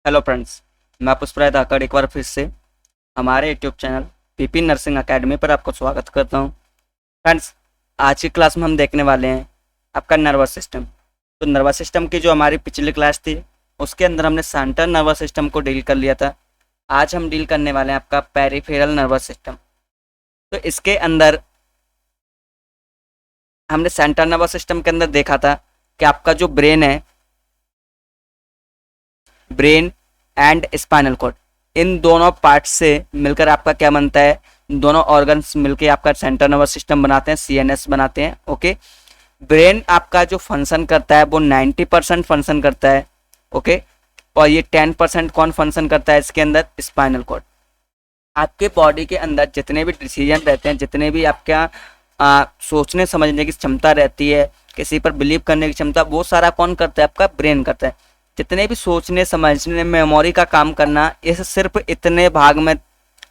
Hello friends, मैं पुष्पराज धाकड़ एक बार फिर से हमारे YouTube channel PP nursing academy पर आपको स्वागत करता हूं। फ्रेंड्स, आज की क्लास में हम देखने वाले हैं आपका नर्वस सिस्टम। तो नर्वस सिस्टम की जो हमारी पिछली क्लास थी उसके अंदर हमने सेंट्रल नर्वस सिस्टम को डील कर लिया था। आज हम डील करने वाले हैं आपका पेरिफेरल नर्वस सिस्टम। तो इसके अंदर हमने सेंट्रल नर्वस सिस्टम के अंदर देखा था कि आपका जो ब्रेन है, ब्रेन एंड स्पाइनल कॉर्ड, इन दोनों पार्ट से मिलकर आपका क्या बनता है, दोनों ऑर्गन्स मिलकर आपका सेंट्रल नर्वस सिस्टम बनाते हैं, सीएनएस बनाते हैं। ओके, ब्रेन आपका जो फंक्शन करता है वो 90% फंक्शन करता है। ओके, और ये 10% कौन फंक्शन करता है इसके अंदर, स्पाइनल कॉर्ड। आपके बॉडी के अंदर जितने भी डिसीजन रहते हैं, जितने भी आपका सोचने समझने की क्षमता रहती है, किसी पर बिलीव करने की क्षमता, वो सारा कौन करता है, आपका ब्रेन करता है। जितने भी सोचने समझने मेमोरी का काम करना, ये सिर्फ इतने भाग में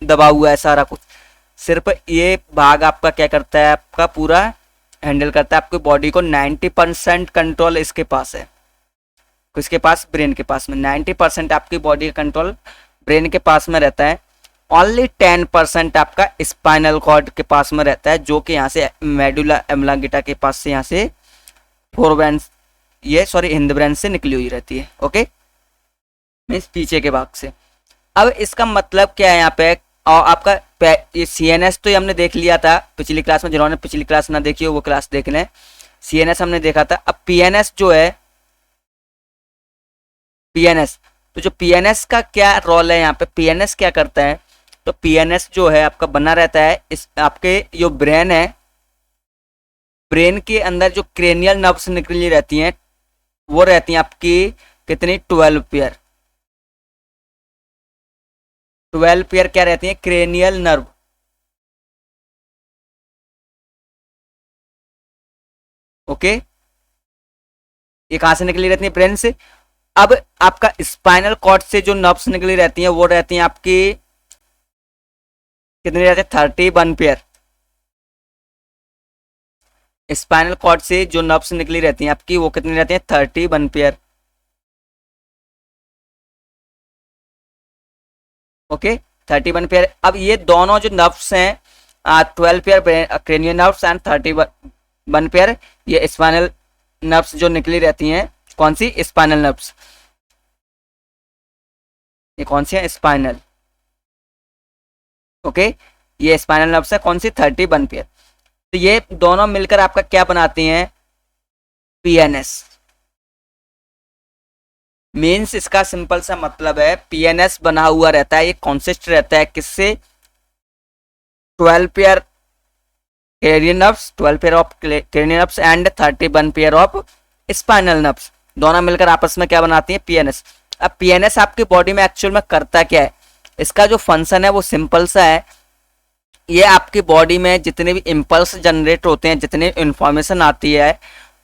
दबा हुआ है सारा कुछ। सिर्फ ये भाग आपका क्या करता है, आपका पूरा हैंडल करता है आपकी बॉडी को। 90% कंट्रोल इसके पास है, किसके पास, ब्रेन के पास में। 90% आपकी बॉडी का कंट्रोल ब्रेन के पास में रहता है। ओनली 10% आपका स्पाइनल कॉर्ड के पास में रहता है, जो कि यहाँ से मेडुला ऑब्लांगेटा के पास से, यहाँ से फोरब्रेन, हिंद ब्रेन से निकली हुई रहती है। ओके, मीन्स पीछे के भाग से। अब इसका मतलब क्या है यहाँ पे, और आपका ये सीएनएस तो ये हमने देख लिया था पिछली क्लास में। जिन्होंने पिछली क्लास ना देखी हो वो क्लास देख लें। सीएनएस हमने देखा था। अब पीएनएस जो है, पीएनएस, तो जो पीएनएस का क्या रोल है यहाँ पे, पीएनएस क्या करता है, तो पीएनएस जो है आपका बना रहता है इस आपके जो ब्रेन है, ब्रेन के अंदर जो क्रेनियल नर्व्स निकली रहती हैं, वो रहती हैं आपकी कितनी, 12 पेयर। 12 पेयर क्या रहती है, क्रेनियल नर्व। ओके, ये कहां से निकली रहती है, ब्रेन से। अब आपका स्पाइनल कॉर्ड से जो नर्व्स निकली रहती हैं वो रहती हैं आपकी कितनी रहती है, 31 पेयर। स्पाइनल कॉर्ड से जो नर्व्स निकली रहती हैं आपकी वो कितनी रहती है, 31 पेयर। Okay, 31 pair. अब ये दोनों जो नर्व्स हैं, 12 pair cranial nerves and 31 pair ये स्पाइनल नर्व्स जो निकली रहती हैं, कौन सी, स्पाइनल नर्व्स। ये कौन सी है, स्पाइनल। ओके, ये स्पाइनल नर्व्स है, कौन सी, 31 पेयर। तो ये दोनों मिलकर आपका क्या बनाती हैं, पीएनएस। मीन्स इसका सिंपल सा मतलब है, पीएनएस बना हुआ रहता है, ये कॉन्सिस्ट रहता है किससे, 12 pair cranial nerves, 12 pair of cranial nerves and 31 pair of spinal nerves, दोनों मिलकर आपस में क्या बनाती हैं, पीएनएस। अब पीएनएस आपकी बॉडी में एक्चुअल में करता क्या है, इसका जो फंक्शन है वो सिंपल सा है। ये आपकी बॉडी में जितने भी इम्पल्स जनरेट होते हैं, जितने इंफॉर्मेशन आती है,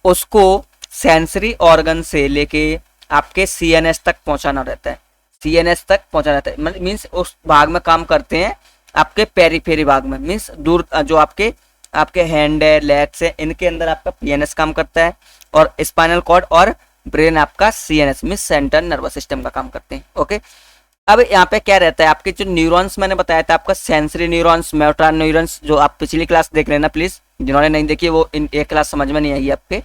उसको सेंसरी ऑर्गन से लेके आपके सीएनएस तक पहुंचाना रहता है। सीएनएस तक पहुंचाना रहता है मीन्स उस भाग में काम करते हैं आपके पेरीफेरी भाग में, मीन्स दूर जो आपके आपके हैंड है, लेग्स है, इनके अंदर आपका पीएनएस काम करता है, और स्पाइनल कॉर्ड और ब्रेन आपका CNS means central nervous system का काम करते हैं। ओके, अब यहाँ पे क्या रहता है, आपके जो न्यूरॉन्स मैंने बताया था, आपका सेंसरी न्यूरॉन्स, मोटर न्यूरॉन्स, जो आप पिछली क्लास देख लेना प्लीज, जिन्होंने नहीं देखी वो इन एक क्लास समझ में नहीं आई आपके।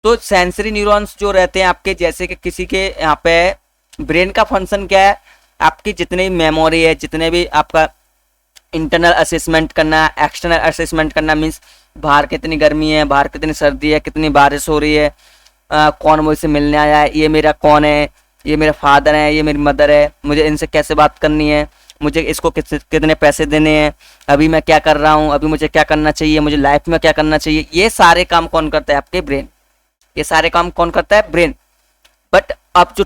तो सेंसरी न्यूरॉन्स जो रहते हैं आपके, जैसे कि किसी के यहाँ पे ब्रेन का फंक्शन क्या है, आपकी जितनी मेमोरी है, जितने भी आपका इंटरनल असेसमेंट करना, एक्सटर्नल असेसमेंट करना, मीन्स बाहर कितनी गर्मी है, बाहर कितनी सर्दी है, कितनी बारिश हो रही है, कौन मुझसे मिलने आया है, ये मेरा कौन है, ये मेरे फादर हैं, ये मेरी मदर है, मुझे इनसे कैसे बात करनी है, मुझे इसको कितने पैसे देने हैं, अभी मैं क्या कर रहा हूँ, अभी मुझे क्या करना चाहिए, मुझे लाइफ में क्या करना चाहिए, ये सारे काम कौन करता है, आपके ब्रेन। ये सारे काम कौन करता है, ब्रेन। बट अब जो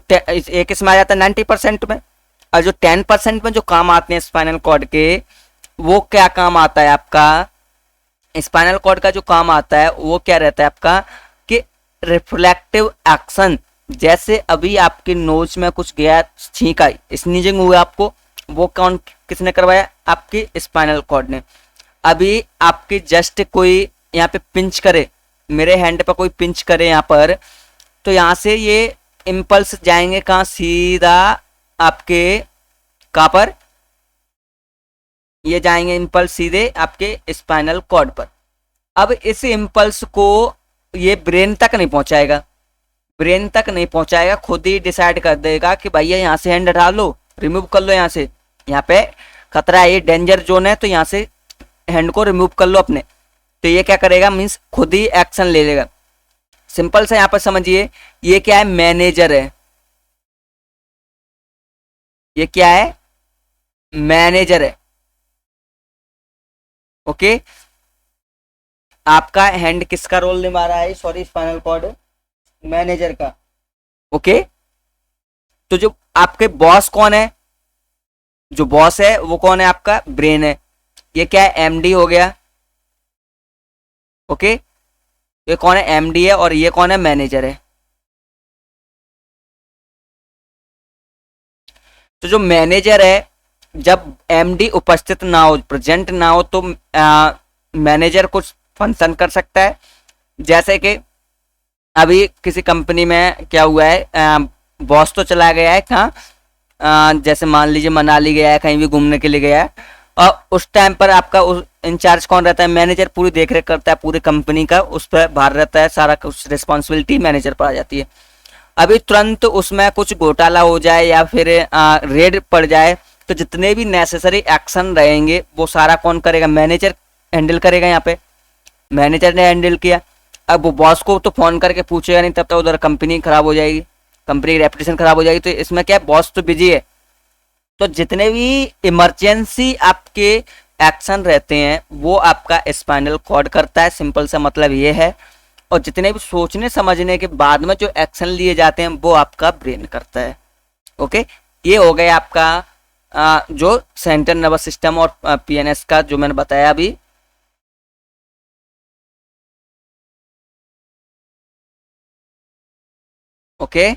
एक इसमें आ जाता है 90% में, और जो 10% में जो काम आते हैं स्पाइनल कॉर्ड के, वो क्या काम आता है आपका, स्पाइनल कॉर्ड का जो काम आता है वो क्या रहता है आपका, कि रिफ्लेक्टिव एक्शन। जैसे अभी आपके नोज में कुछ गया, छींक आई, स्नीजिंग हुआ आपको, वो कौन किसने करवाया, आपकी स्पाइनल कॉर्ड ने। अभी आपके जस्ट कोई यहाँ पे पिंच करे, मेरे हैंड पर कोई पिंच करे यहाँ पर, तो यहाँ से ये इम्पल्स जाएंगे कहाँ, सीधा आपके कहाँ पर, ये जाएंगे इम्पल्स सीधे आपके स्पाइनल कॉर्ड पर। अब इस इम्पल्स को ये ब्रेन तक नहीं पहुंचाएगा, ब्रेन तक नहीं पहुंचाएगा, खुद ही डिसाइड कर देगा कि भैया यहाँ से हैंड हटा लो, रिमूव कर लो, यहाँ से, यहाँ पे खतरा है, ये डेंजर जोन है, तो यहाँ से हैंड को रिमूव कर लो अपने। तो ये क्या करेगा, मीन्स खुद ही एक्शन ले लेगा। सिंपल से यहाँ पर समझिए, ये क्या है, मैनेजर है, ये क्या है, मैनेजर है। ओके, आपका हैंड किसका रोल निभा रहा है, सॉरी स्पाइनल कॉर्ड, मैनेजर का। ओके, तो जो आपके बॉस कौन है, जो बॉस है वो कौन है, आपका ब्रेन है। ये क्या है, एमडी हो गया। ओके, ये कौन है, एमडी है, और ये कौन है, मैनेजर है। तो जो मैनेजर है, जब एमडी उपस्थित ना हो, प्रेजेंट ना हो, तो मैनेजर कुछ फंक्शन कर सकता है। जैसे कि अभी किसी कंपनी में क्या हुआ है, बॉस तो चला गया है कहाँ, जैसे मान लीजिए मनाली गया है, कहीं भी घूमने के लिए गया है, और उस टाइम पर आपका उस इंचार्ज कौन रहता है, मैनेजर पूरी देखरेख करता है पूरी कंपनी का, उस पर भार रहता है, सारा कुछ रिस्पॉन्सिबिलिटी मैनेजर पर आ जाती है। अभी तुरंत उसमें कुछ घोटाला हो जाए या फिर रेड पड़ जाए, तो जितने भी नेसेसरी एक्शन रहेंगे वो सारा कौन करेगा, मैनेजर हैंडल करेगा। यहाँ पे मैनेजर ने हैंडल किया, अब वो बॉस को तो फोन करके पूछेगा नहीं, तब तक उधर कंपनी खराब हो जाएगी, कंपनी की रेपुटेशन खराब हो जाएगी। तो इसमें क्या है, बॉस तो बिजी है, तो जितने भी इमरजेंसी आपके एक्शन रहते हैं वो आपका स्पाइनल कॉर्ड करता है, सिंपल सा मतलब ये है। और जितने भी सोचने समझने के बाद में जो एक्शन लिए जाते हैं वो आपका ब्रेन करता है। ओके, ये हो गया आपका जो सेंट्रल नर्वस सिस्टम और पीएनएस का जो मैंने बताया अभी। ओके,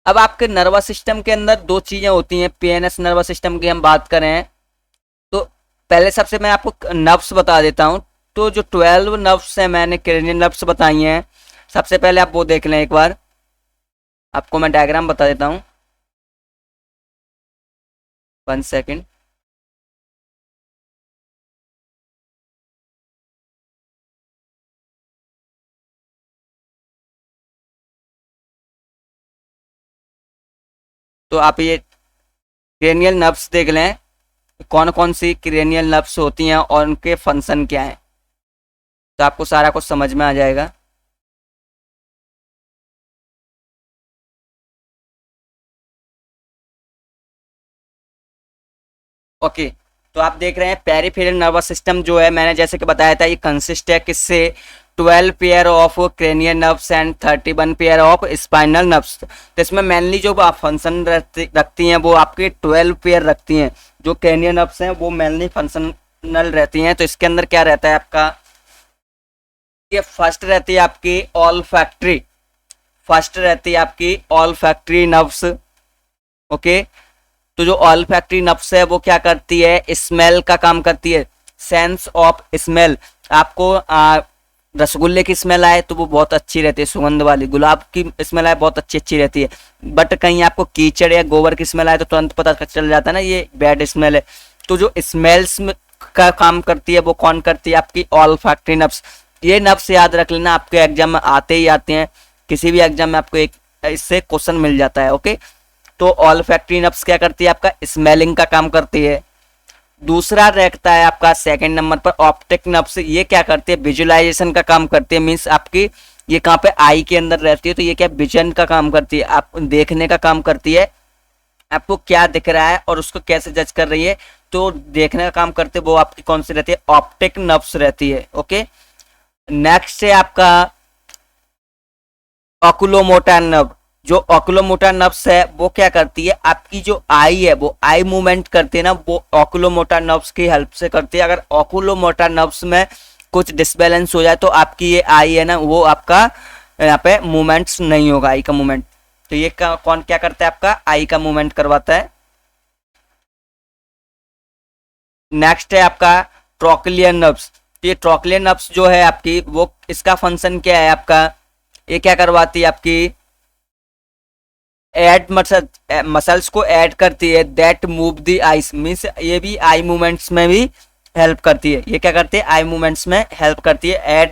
अब आपके नर्वस सिस्टम के अंदर दो चीजें होती हैं, पीएनएस नर्वस सिस्टम की हम बात करें तो पहले सबसे मैं आपको नर्व्स बता देता हूं। तो जो 12 नर्व्स हैं, मैंने क्रेनियल नर्व्स बताई हैं, सबसे पहले आप वो देख लें एक बार, आपको मैं डायग्राम बता देता हूं, 1 सेकेंड। तो आप ये क्रेनियल नर्व्स देख लें, कौन कौन सी क्रेनियल नर्व्स होती हैं और उनके फंक्शन क्या है, तो आपको सारा कुछ समझ में आ जाएगा। ओके, तो आप देख रहे हैं पेरिफेरल नर्वस सिस्टम जो है, मैंने जैसे कि बताया था, ये कंसिस्ट है किससे, 12 pair of cranial nerves and 31 pair of spinal nerves. तो इसमें मेनली जो फंक्शन रखती हैं वो आपके 12 पेयर रखती हैं, जो क्रेनियल नर्व्स हैं वो मेनली फंक्शनल रहती हैं। तो इसके अंदर क्या रहता है आपका, ये फर्स्ट रहती है आपकी ऑल फैक्ट्री, फर्स्ट रहती है आपकी ऑल फैक्ट्री नर्व्स। ओके, तो जो ऑल फैक्ट्री नर्व्स है वो क्या करती है, स्मेल का काम करती है, सेंस ऑफ स्मेल। आपको रसगुल्ले की स्मेल आए तो वो बहुत अच्छी रहती है, सुगंध वाली, गुलाब की स्मेल आए बहुत अच्छी अच्छी रहती है, बट कहीं आपको कीचड़ या गोबर की स्मेल आए तो तुरंत पता चल जाता है ना ये बैड स्मेल है। तो जो स्मेल्स का काम करती है वो कौन करती है, आपकी ऑल फैक्ट्री नर्व्स। ये नर्व्स याद रख लेना, आपके एग्जाम में आते ही आते हैं, किसी भी एग्जाम में आपको एक इससे क्वेश्चन मिल जाता है। ओके, तो ऑल फैक्ट्री नर्व्स क्या करती है, आपका स्मेलिंग का काम करती है। दूसरा रहता है आपका सेकंड नंबर पर ऑप्टिक नर्व्स, ये क्या करती है, विजुअलाइजेशन का काम करती है, मींस आपकी ये कहाँ पे आई के अंदर रहती है, तो ये क्या विजन का काम करती है, आप देखने का काम करती है, आपको क्या दिख रहा है और उसको कैसे जज कर रही है, तो देखने का काम करते हैं, वो आपकी कौन सी रहती है, ऑप्टिक नर्व्स रहती है। ओके, नेक्स्ट है आपका ऑकुलोमोटर नर्व। जो ऑकुलोमोटर नर्व्स है वो क्या करती है, आपकी जो आई है वो आई मूवमेंट करती है ना, वो ऑकुलोमोटर नर्व्स की हेल्प से करती है। अगर ऑकुलोमोटर नर्व्स में कुछ डिसबैलेंस हो जाए तो आपकी ये आई है ना, वो आपका यहाँ पे मूवमेंट्स नहीं होगा, आई का मूवमेंट। तो ये कौन क्या करता है, आपका आई का मूवमेंट करवाता है। नेक्स्ट है आपका ट्रोक्लियर नर्व्स। तो ये ट्रोक्लियर नर्व्स जो है आपकी, वो इसका फंक्शन क्या है आपका, ये क्या करवाती है आपकी, ऐड मसल्स को ऐड करती है, that move the eyes, means ये भी आई मूवमेंट्स में भी हेल्प करती है। ये क्या करती है, आई मूवमेंट्स में हेल्प करती है।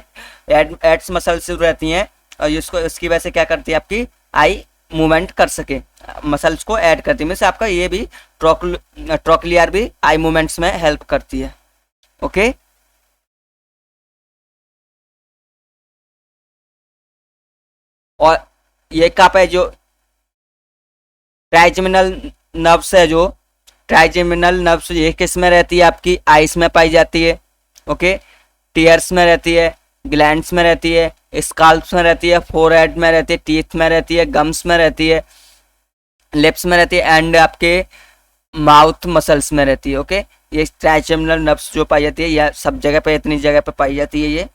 एड्स मसल्स रहती हैं और इसको, इसकी वजह से क्या करती है आपकी, आई मूवमेंट कर सके, मसल्स को ऐड करती है। मीन्स आपका ये भी ट्रोक्लियर भी आई मूवमेंट्स में हेल्प करती है। ओके, और ये कहाँ पे जो ट्राइजेमिनल नर्व्स है, जो ट्राइजेमिनल नर्व्स ये किस में रहती है आपकी, आइस में पाई जाती है। ओके, टीयर्स में रहती है, ग्लैंड्स में रहती है, स्काल्प्स में रहती है, फोरहेड में रहती है, टीथ में रहती है, गम्स में रहती है, लिप्स में रहती है, एंड आपके माउथ मसल्स में रहती है। ओके, ये ट्राइजेमिनल नर्व्स जो पाई जाती है, यह सब जगह पे, इतनी जगह पे पाई जाती है ये।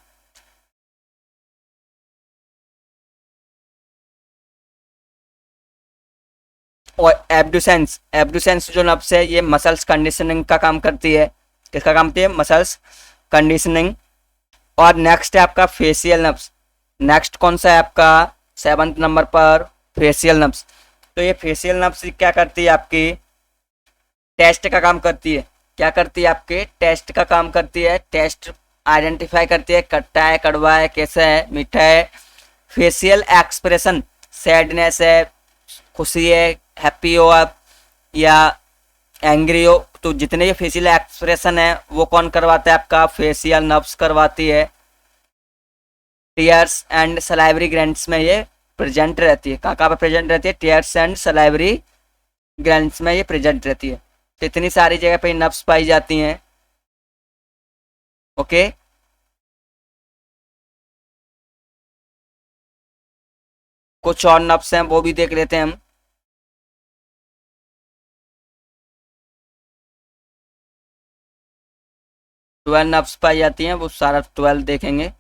और एब्डुसेंस, एब्डुसेंस जो नर्व्स है, ये मसल्स कंडीशनिंग का काम करती है। किसका काम करती है, मसल्स कंडीशनिंग। और नेक्स्ट है आपका फेशियल नर्व्स। नेक्स्ट कौन सा है आपका, 7th नंबर पर फेशियल नर्व्स। तो ये फेशियल नर्व्स क्या करती है आपकी, टेस्ट का काम करती है। क्या करती है आपके, टेस्ट का काम करती है। टेस्ट आइडेंटिफाई करती है, खट्टा है, कड़वा है, कैसा है, मीठा है। फेशियल एक्सप्रेशन, सैडनेस है, खुशी है, हैप्पी हो आप या एंग्री हो, तो जितने ये फेशियल एक्सप्रेशन है वो कौन करवाता है आपका, फेशियल नर्व्स करवाती है। टीयर्स एंड सलाइवरी ग्लैंड्स में ये प्रेजेंट रहती है। कहाँ कहाँ पे प्रेजेंट रहती है, टीयर्स एंड सलाइवरी ग्लैंड्स में ये प्रेजेंट रहती है। तो इतनी सारी जगह पे नर्व्स पाई जाती हैं। ओके, कुछ और नर्व्स हैं वो भी देख लेते हैं हम। ट्वेल्व नर्व्स पाई जाती हैं, वो सारा 12 देखेंगे।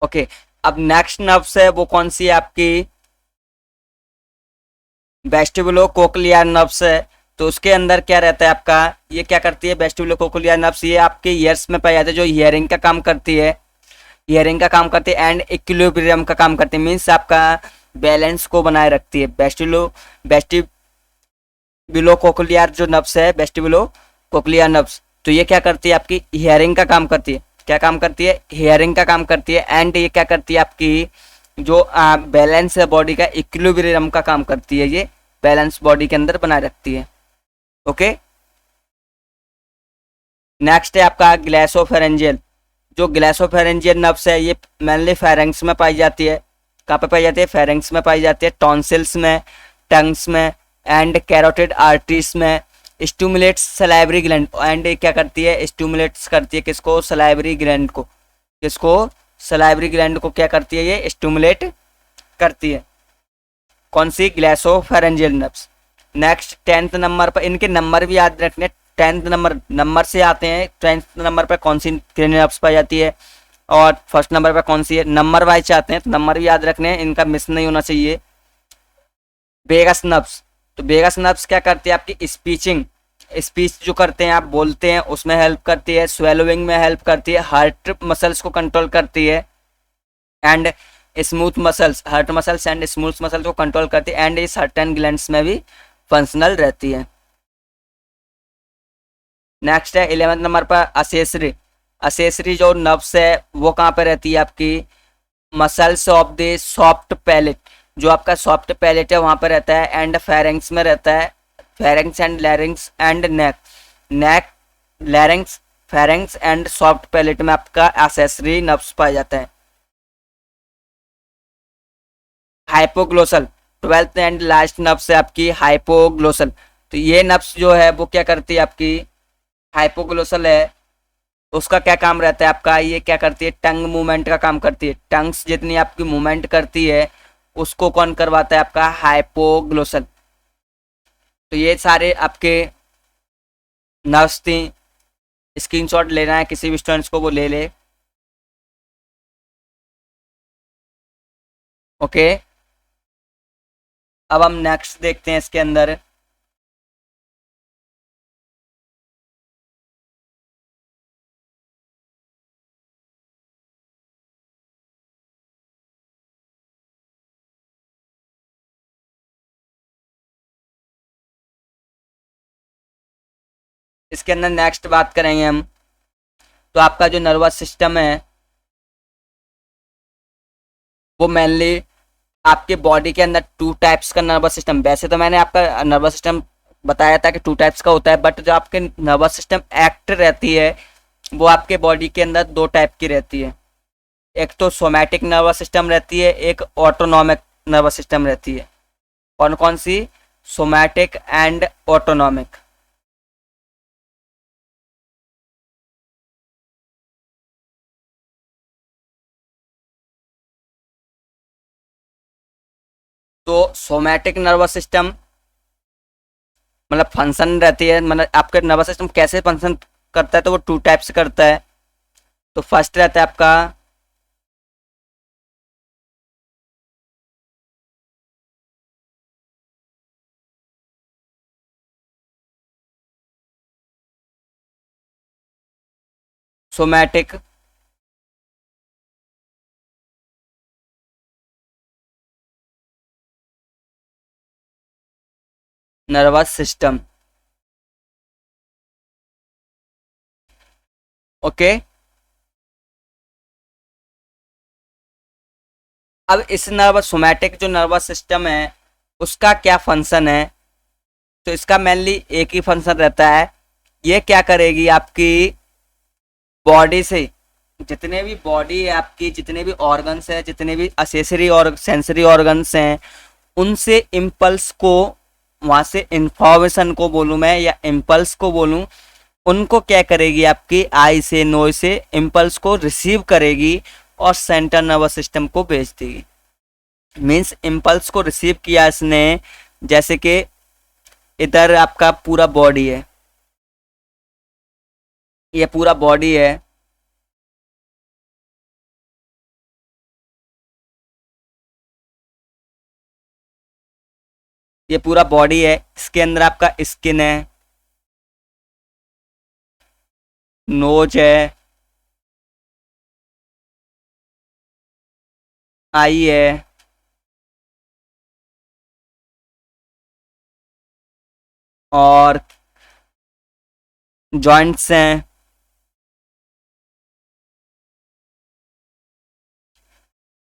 ओके, अब नेक्स्ट नर्व्स है वो कौन सी है आपकी, वेस्टिबुलो कोक्लियर नर्व्स है। तो उसके अंदर क्या रहता है आपका, ये क्या करती है, वेस्टिबुलो कोक्लियर नर्व्स, ये आपके ईयर्स में पाई जाती है, जो हियरिंग का काम करती है। हियरिंग का काम करती है एंड इक्विलिब्रियम का काम करती है, मीन्स आपका बैलेंस को बनाए रखती है। वेस्टिबुलो कोक्लियर जो नर्व्स है, वेस्टिबुलो कोक्लियर नर्व्स, तो ये क्या करती है आपकी, हियरिंग का काम करती है। क्या काम करती है, हियरिंग का काम करती है। एंड ये क्या करती है आपकी, जो बैलेंस है बॉडी का, इक्विलिब्रियम का काम करती है। ये बैलेंस बॉडी के अंदर बनाए रखती है। ओके, नेक्स्ट है आपका ग्लैसोफेरेंजियल। जो ग्लैसोफेरेंजियल नर्व्स है, ये मेनली फेरेंक्स में पाई जाती है। कहाँ पे पाई जाती है, फेरेंक्स में पाई जाती है, टॉन्सिल्स में, टंग्स में एंड कैरोटिड आर्टरीज में। स्टिमुलेट्स सलाइवरी ग्लैंड, एंड क्या करती है, स्टिमुलेट्स करती है किसको, सलाइवरी ग्लैंड को। किसको, सलाइवरी ग्लैंड को क्या करती है, ये स्टिमुलेट करती है। कौन सी, ग्लैसोफेरेंजियल नर्व्स। नेक्स्ट 10th नंबर पर, इनके नंबर भी याद रखने, 10th नंबर से आते हैं। 10th नंबर पर कौन सी क्रेनियल नर्व्स पाई जाती है और फर्स्ट नंबर पर कौन सी है, नंबर वाइज आते हैं, तो नंबर भी याद रखने हैं, इनका मिस नहीं होना चाहिए। वेगस नर्व्स, तो वेगस नर्व्स क्या करती है आपकी, स्पीचिंग, स्पीच जो करते हैं आप, बोलते हैं, उसमें हेल्प करती है। स्वेलोइंग में हेल्प करती है, हार्ट मसल्स को कंट्रोल करती है and smooth muscles, heart muscles and smooth muscles को कंट्रोल करती है। एंड ये सर्टेन ग्लैंड्स में भी फंक्शनल रहती है। नेक्स्ट है 11th नंबर पर असेसरी। असेसरी जो नर्व्स है वो कहाँ पे रहती है आपकी, muscles of the soft palate, जो आपका सॉफ्ट पैलेट है वहाँ पर रहता है। एंड फेरेंक्स में रहता है, pharynx and लैरिंग्स and neck, neck, लैरिंग्स, pharynx and soft palate में आपका असेसरी नर्व्स पाया जाता है। Hypoglossal, 12th and last nerves है आपकी हाइपोग्लोसल। तो ये नर्व्स जो है वो क्या करती है आपकी, हाइपोग्लोसल है, उसका क्या काम रहता है आपका, ये क्या करती है, टंग मूवमेंट का काम करती है। टंग्स जितनी आपकी मूवमेंट करती है उसको कौन करवाता है आपका, हाइपोग्लोसल। तो ये सारे आपके नर्व्स थी। स्क्रीनशॉट लेना है किसी भी स्टूडेंट्स को, वो ले ले। ओके, अब हम नेक्स्ट देखते हैं इसके अंदर। इसके अंदर नेक्स्ट बात करेंगे हम, तो आपका जो नर्वस सिस्टम है वो मेनली आपके बॉडी के अंदर टू टाइप्स का नर्वस सिस्टम, वैसे तो मैंने आपका नर्वस सिस्टम बताया था कि टू टाइप्स का होता है, बट जो आपके नर्वस सिस्टम एक्ट रहती है वो आपके बॉडी के अंदर दो टाइप की रहती है। एक तो सोमैटिक नर्वस सिस्टम रहती है, एक ऑटोनॉमिक नर्वस सिस्टम रहती है। कौन कौन सी? Somatic and autonomic. तो सोमैटिक नर्वस सिस्टम मतलब फंक्शन रहती है, मतलब आपका नर्वस सिस्टम कैसे फंक्शन करता है, तो वो टू टाइप्स करता है। तो फर्स्ट रहता है आपका सोमैटिक नर्वस सिस्टम। ओके, अब इस नर्वस सोमैटिक जो नर्वस सिस्टम है उसका क्या फंक्शन है? तो इसका मेनली एक ही फंक्शन रहता है, ये क्या करेगी आपकी बॉडी से जितने भी बॉडी है आपकी, जितने भी ऑर्गन्स है, जितने भी असेसरी और सेंसरी ऑर्गन्स हैं, उनसे इम्पल्स को, वहां से इंफॉर्मेशन को बोलूँ मैं या इम्पल्स को बोलूँ, उनको क्या करेगी आपकी आई से नोज से इम्पल्स को रिसीव करेगी और सेंट्रल नर्वस सिस्टम को भेज देगी। मीन्स इम्पल्स को रिसीव किया इसने, जैसे कि इधर आपका पूरा बॉडी है, ये पूरा बॉडी है, ये पूरा बॉडी है, इसके अंदर आपका स्किन है, नोज है, आई है, और जॉइंट्स हैं,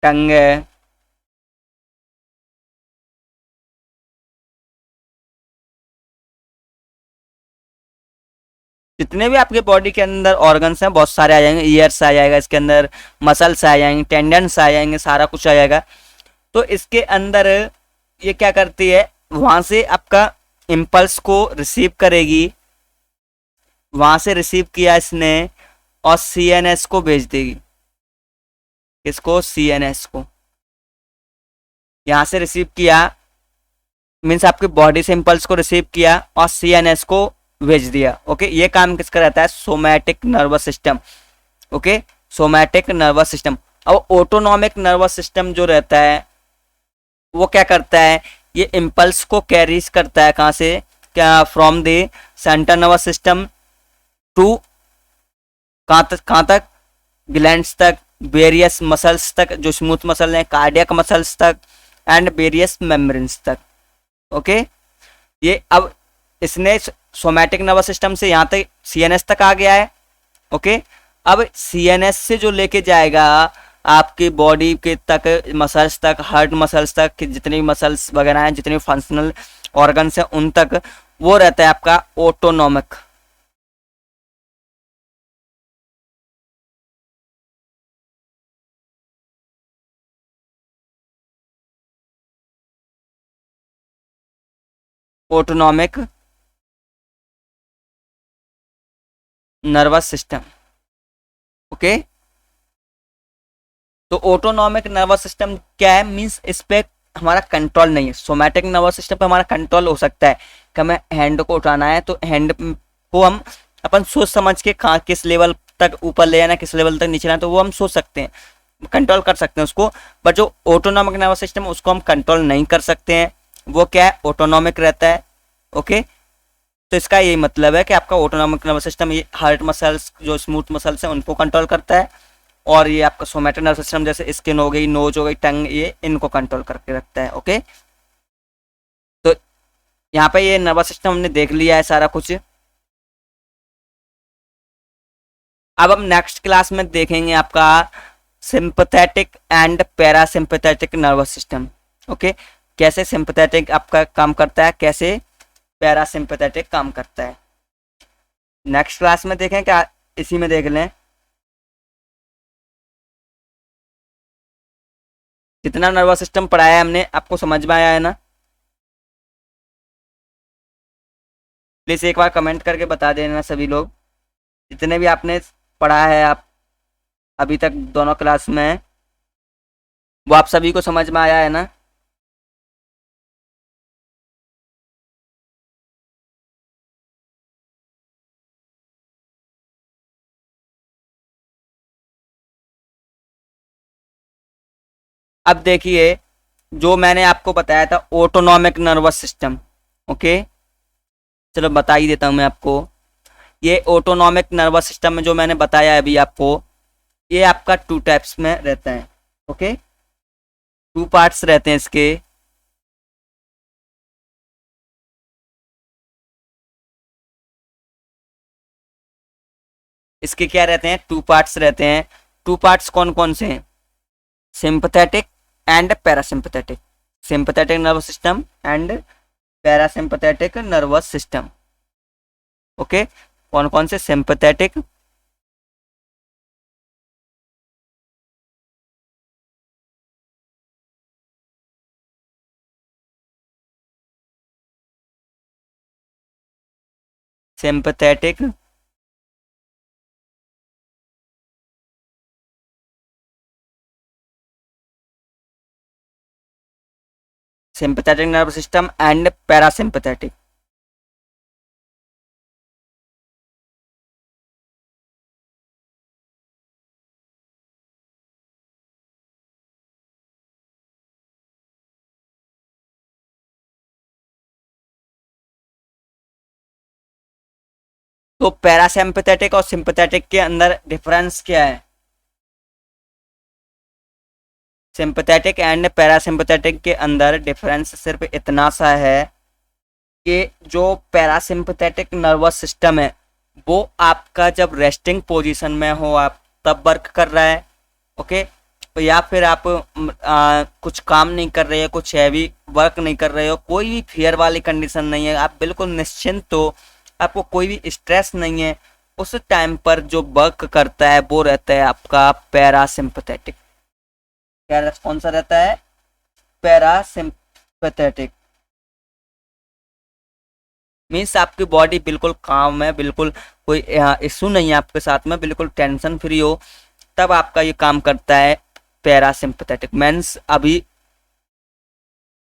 टंग है, जितने भी आपके बॉडी के अंदर ऑर्गन्स हैं बहुत सारे आ जाएंगे, ईयर्स आ जाएगा इसके अंदर, मसल्स आ जाएंगे, टेंडन्स आ जाएंगे, सारा कुछ आ जाएगा। तो इसके अंदर ये क्या करती है, वहां से आपका इम्पल्स को रिसीव करेगी, वहां से रिसीव किया इसने और सीएनएस को भेज देगी। किसको? सीएनएस को। यहां से रिसीव किया मीन्स आपकी बॉडी से इम्पल्स को रिसीव किया और सीएनएस को भेज दिया। ओके, ये काम किसका रहता है? Somatic nervous system. Okay, somatic nervous system. अब ऑटोनॉमिक नर्वस सिस्टम जो रहता है वो क्या करता है, ये इम्पल्स को कैरीज करता है, कहाँ से? क्या? From the central nervous system to कहाँ तक? ग्लैंड्स तक, वेरियस मसल्स तक, जो स्मूथ मसल हैं, कार्डियक मसल्स तक एंड वेरियस मेम्ब्रेन्स तक। ओके, ये अब इसने सोमैटिक नर्वस सिस्टम से यहाँ तक सीएनएस तक आ गया है। ओके, अब सीएनएस से जो लेके जाएगा आपकी बॉडी के तक, मसल्स तक, हार्ट मसल्स तक, जितने भी मसल्स वगैरह हैं, जितने भी फंक्शनल ऑर्गन्स हैं उन तक, वो रहता है आपका autonomic. Autonomic nervous system. Okay, तो ऑटोनॉमिक नर्वस सिस्टम क्या है? मींस इस पे हमारा कंट्रोल नहीं है। सोमैटिक नर्वस सिस्टम पे हमारा कंट्रोल हो सकता है कि हमें हैंड को उठाना है तो हैंड को हम अपन सोच समझ के कहाँ किस लेवल तक ऊपर ले जाना, किस लेवल तक नीचे लाना, तो वो हम सोच सकते हैं, कंट्रोल कर सकते हैं उसको। बट जो ऑटोनॉमिक नर्वस सिस्टम है उसको हम कंट्रोल नहीं कर सकते हैं। वो क्या है, ऑटोनॉमिक रहता है। ओके, तो इसका यही मतलब है कि आपका ऑटोनॉमिक नर्वस सिस्टम ये हार्ट मसल्स, जो स्मूथ मसल्स हैं उनको कंट्रोल करता है, और ये आपका सोमैटिक नर्वस सिस्टम जैसे स्किन हो गई, नोज हो गई, टंग, ये इनको कंट्रोल करके रखता है। ओके, तो यहाँ पे ये नर्वस सिस्टम हमने देख लिया है सारा कुछ। अब हम नेक्स्ट क्लास में देखेंगे आपका sympathetic and parasympathetic nervous system. Okay, कैसे सिंपैथेटिक आपका काम करता है, कैसे पैरासिम्पैथेटिक काम करता है, नेक्स्ट क्लास में देखें, क्या इसी में देख लें। जितना नर्वस सिस्टम पढ़ाया है हमने, आपको समझ में आया है ना? प्लीज एक बार कमेंट करके बता देना सभी लोग, जितने भी आपने पढ़ा है आप अभी तक दोनों क्लास में, वो आप सभी को समझ में आया है ना? अब देखिए, जो मैंने आपको बताया था ऑटोनॉमिक नर्वस सिस्टम। ओके, चलो बता ही देता हूँ मैं आपको। ये ऑटोनॉमिक नर्वस सिस्टम में जो मैंने बताया है अभी आपको, ये आपका टू टाइप्स में रहता है। ओके, टू पार्ट्स रहते हैं इसके। इसके क्या रहते हैं, टू पार्ट्स रहते हैं। टू पार्ट्स कौन कौन से हैं? Sympathetic and parasympathetic, sympathetic nervous system and parasympathetic nervous system. Okay, कौन कौन से? Sympathetic, sympathetic, sympathetic nervous system and parasympathetic. तो पैरासिम्पैथेटिक और सिंपैथेटिक के अंदर डिफरेंस क्या है? सिंपैथेटिक एंड पैरासिम्पैथेटिक के अंदर डिफरेंस सिर्फ इतना सा है कि जो पैरासिम्पैथेटिक नर्वस सिस्टम है वो आपका जब रेस्टिंग पोजीशन में हो आप तब वर्क कर रहा है। ओके, तो या फिर आप कुछ काम नहीं कर रहे हो, कुछ हैवी वर्क नहीं कर रहे हो, कोई भी फियर वाली कंडीशन नहीं है, आप बिल्कुल निश्चिंत हो, आपको कोई भी स्ट्रेस नहीं है, उस टाइम पर जो वर्क करता है वो रहता है आपका पैरासिम्पैथेटिक। क्या कौन सा रहता है? पैरासिम्पैथेटिक। मीन्स आपकी बॉडी बिल्कुल काम है, बिल्कुल कोई इशू नहीं है आपके साथ में, बिल्कुल टेंशन फ्री हो, तब आपका ये काम करता है पैरासिम्पैथेटिक। मीन्स अभी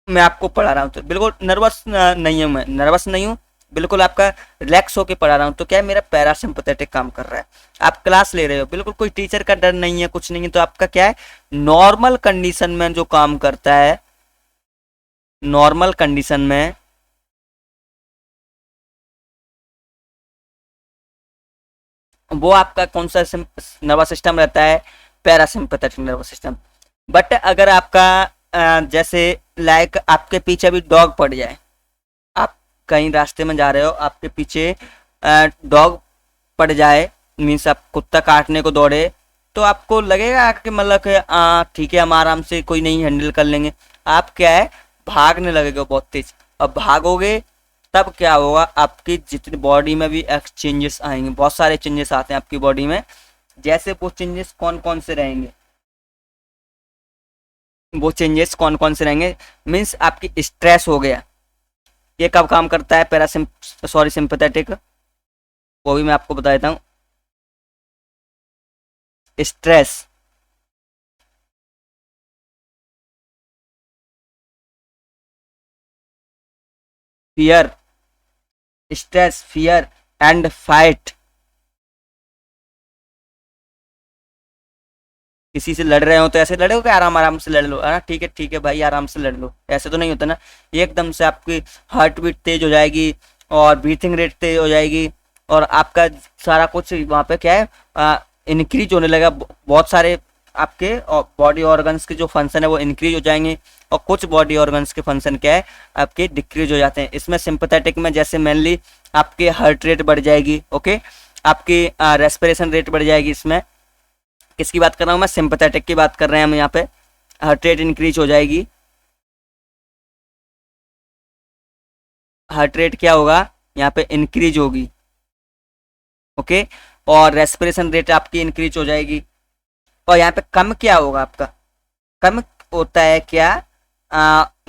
मैं आपको पढ़ा रहा हूँ तो बिल्कुल नर्वस नहीं हूँ, मैं नर्वस नहीं हूँ, बिल्कुल आपका रिलैक्स होके पढ़ा रहा हूँ, तो क्या है, मेरा पैरासिम्पैथेटिक काम कर रहा है। आप क्लास ले रहे हो, बिल्कुल कोई टीचर का डर नहीं है, कुछ नहीं है, तो आपका क्या है, नॉर्मल कंडीशन में जो काम करता है, नॉर्मल कंडीशन में वो आपका कौन सा नर्वस सिस्टम रहता है? Parasympathetic nervous system. बट अगर आपका जैसे लाइक आपके पीछे अभी डॉग पड़ जाए, आप कहीं रास्ते में जा रहे हो, आपके पीछे डॉग पड़ जाए, मीन्स आप कुत्ता काटने को दौड़े, तो आपको लगेगा कि मतलब कि ठीक है हम आराम से कोई नहीं हैंडल कर लेंगे। आप क्या है, भागने लगेगा बहुत तेज। अब भागोगे तब क्या होगा, आपकी जितनी बॉडी में भी चेंजेस आएंगे, बहुत सारे चेंजेस आते हैं आपकी बॉडी में। जैसे वो चेंजेस कौन कौन से रहेंगे, वो चेंजेस कौन कौन से रहेंगे? मीन्स आपकी स्ट्रेस हो गया, ये कब काम करता है? सिंपैथेटिक, वो भी मैं आपको बता देता हूँ। Stress, fear, stress, fear and fight, किसी से लड़ रहे हो तो ऐसे लड़ो कि आराम आराम से लड़ लो, है ना, ठीक है भाई आराम से लड़ लो, ऐसे तो नहीं होता ना। एकदम से आपकी हार्ट बीट तेज हो जाएगी और ब्रीथिंग रेट तेज हो जाएगी और आपका सारा कुछ वहाँ पे क्या है इंक्रीज होने लगा। बहुत सारे आपके बॉडी ऑर्गन्स के जो फंक्शन है वो इंक्रीज हो जाएंगे और कुछ बॉडी ऑर्गन्स के फंक्शन क्या है आपके डिक्रीज हो जाते हैं। इसमें सिंपैथेटिक में जैसे मेनली आपके हार्ट रेट बढ़ जाएगी, ओके, आपकी रेस्पिरेशन रेट बढ़ जाएगी। इसमें किसकी बात कर रहा हूँ मैं, सिंपैथेटिक की बात कर रहे हैं हम यहाँ पे। हार्ट रेट इंक्रीज हो जाएगी, हार्ट रेट क्या होगा यहाँ पे इंक्रीज होगी, ओके, और रेस्पिरेशन रेट आपकी इंक्रीज हो जाएगी। और यहाँ पे कम क्या होगा आपका, कम होता है क्या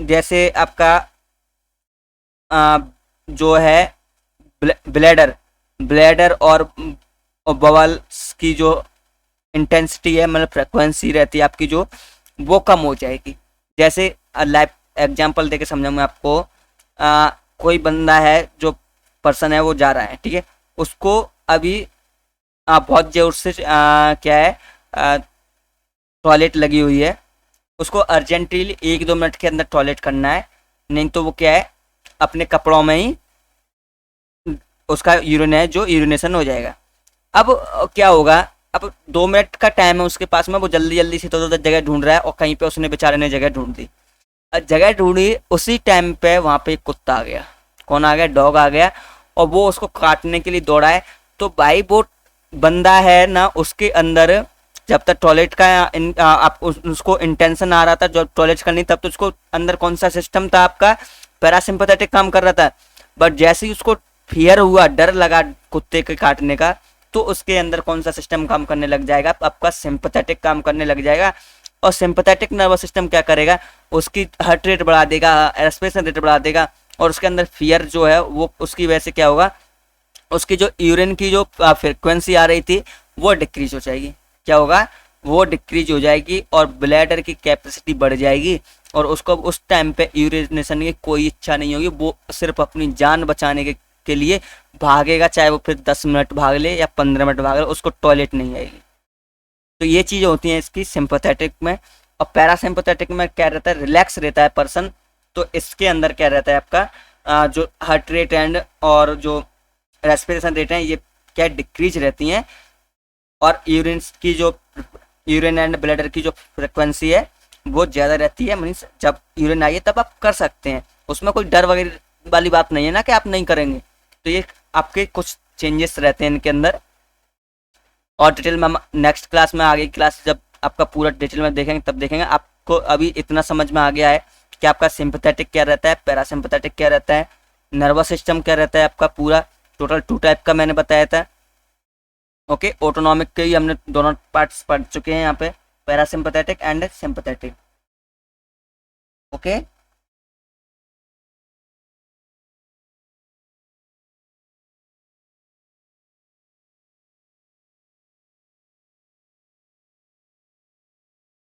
जैसे आपका जो है ब्लैडर ब्लैडर और बवल्स की जो इंटेंसिटी है मतलब फ्रिक्वेंसी रहती है आपकी जो, वो कम हो जाएगी। जैसे लाइव एग्जांपल देके समझाऊंगा आपको। कोई बंदा है जो पर्सन है वो जा रहा है, ठीक है, उसको अभी बहुत जोर से क्या है टॉयलेट लगी हुई है, उसको अर्जेंटली 1-2 मिनट के अंदर टॉयलेट करना है, नहीं तो वो क्या है अपने कपड़ों में ही उसका यूरिन है जो यूरिनेशन हो जाएगा। अब क्या होगा, अब 2 मिनट का टाइम है उसके पास में, वो जल्दी जल्दी से तो जगह ढूंढ रहा है और कहीं पे उसने बेचारे ने जगह ढूंढ दी। जगह ढूंढी, उसी टाइम पे वहाँ पे एक कुत्ता आ गया। कौन आ गया, डॉग आ गया, और वो उसको काटने के लिए दौड़ा है। तो भाई वो बंदा है ना, उसके अंदर जब तक टॉयलेट का आप उसको इंटेंशन आ रहा था जब टॉयलेट करनी, तब तो उसको अंदर कौन सा सिस्टम था आपका, पैरासिम्पैथेटिक काम कर रहा था। बट जैसे ही उसको फियर हुआ, डर लगा कुत्ते के काटने का, तो उसके अंदर कौन सा सिस्टम काम करने लग जाएगा, आपका सिंपैथेटिक काम करने लग जाएगा। और सिंपैथेटिक नर्वस सिस्टम क्या करेगा, उसकी हार्ट रेट बढ़ा देगा, रेस्पिरेशन रेट बढ़ा देगा, और उसके अंदर फियर जो है वो उसकी वजह से क्या होगा, उसकी जो यूरिन की जो फ्रिक्वेंसी आ रही थी वो डिक्रीज हो जाएगी। क्या होगा, वो डिक्रीज हो जाएगी और ब्लैडर की कैपेसिटी बढ़ जाएगी और उसको उस टाइम पे यूरिनेशन की कोई इच्छा नहीं होगी, वो सिर्फ अपनी जान बचाने के लिए भागेगा, चाहे वो फिर 10 मिनट भाग ले या 15 मिनट भाग ले, उसको टॉयलेट नहीं आएगी। तो ये चीज़ें होती हैं इसकी सिंपैथेटिक में। और पैरासिम्पैथेटिक में क्या रहता है, रिलैक्स रहता है पर्सन। तो इसके अंदर क्या रहता है आपका जो हार्ट रेट एंड और जो रेस्पिरेशन रेट है ये क्या डिक्रीज रहती हैं, और यूरिन एंड ब्लैडर की जो फ्रिक्वेंसी है वो ज़्यादा रहती है। मीन्स जब यूरिन आई है तब आप कर सकते हैं, उसमें कोई डर वगैरह वाली बात नहीं है ना कि आप नहीं करेंगे। तो ये आपके कुछ चेंजेस रहते हैं इनके अंदर। और डिटेल में हम नेक्स्ट क्लास में, आगे क्लास जब आपका पूरा डिटेल में देखेंगे तब देखेंगे। आपको अभी इतना समझ में आ गया है कि आपका सिंपैथेटिक क्या रहता है, पैरासिम्पैथेटिक क्या रहता है, नर्वस सिस्टम क्या रहता है आपका, पूरा टोटल 2 टाइप का मैंने बताया था। ओके, ऑटोनॉमिक के ही हमने दोनों पार्ट्स पढ़ चुके हैं यहाँ पे, पैरासिम्पैथेटिक एंड सिंपैथेटिक। ओके,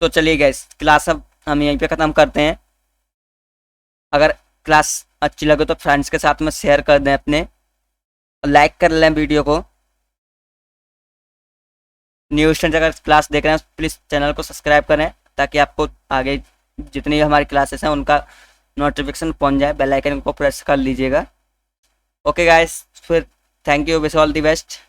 तो चलिए गाइस क्लास अब हम यहीं पे ख़त्म करते हैं। अगर क्लास अच्छी लगे तो फ्रेंड्स के साथ में शेयर कर दें अपने, लाइक कर लें वीडियो को। न्यू स्टूडेंट अगर क्लास देख रहे हैं प्लीज़ चैनल को सब्सक्राइब करें ताकि आपको आगे जितनी भी हमारी क्लासेस हैं उनका नोटिफिकेशन पहुंच जाए। बेल आइकन को प्रेस कर लीजिएगा। ओके गाइस, फिर thank you, wish all the best.